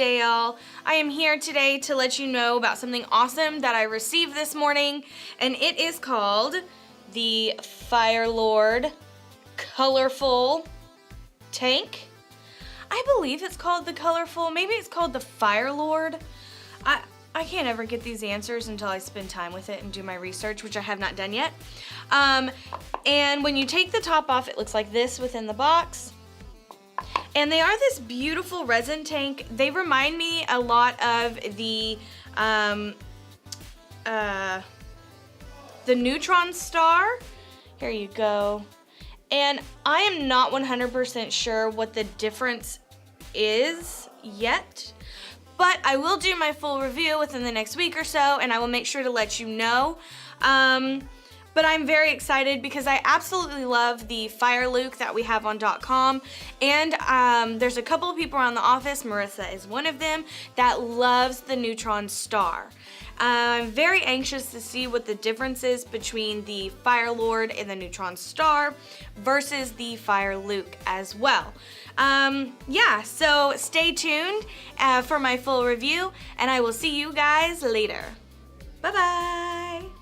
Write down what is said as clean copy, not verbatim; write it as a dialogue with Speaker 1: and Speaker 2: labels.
Speaker 1: Dale. I am here today to let you know about something awesome that I received this morning, and it is called the FireLord Colorful Tank. I believe it's called the Colorful, maybe it's called the FireLord. I can't ever get these answers until I spend time with it and do my research, which I have not done yet. And when you take the top off, it looks like this within the box. And they are this beautiful resin tank. They remind me a lot of the neutron star. Here you go. And I am not 100% sure what the difference is yet, but I will do my full review within the next week or so, and I will make sure to let you know. But I'm very excited because I absolutely love the Fire Luke that we have on .com, and there's a couple of people around the office, Marissa is one of them, that loves the neutron star. I'm very anxious to see what the difference is between the FireLord and the neutron star versus the Fire Luke as well. Yeah, so stay tuned for my full review, and I will see you guys later. Bye-bye.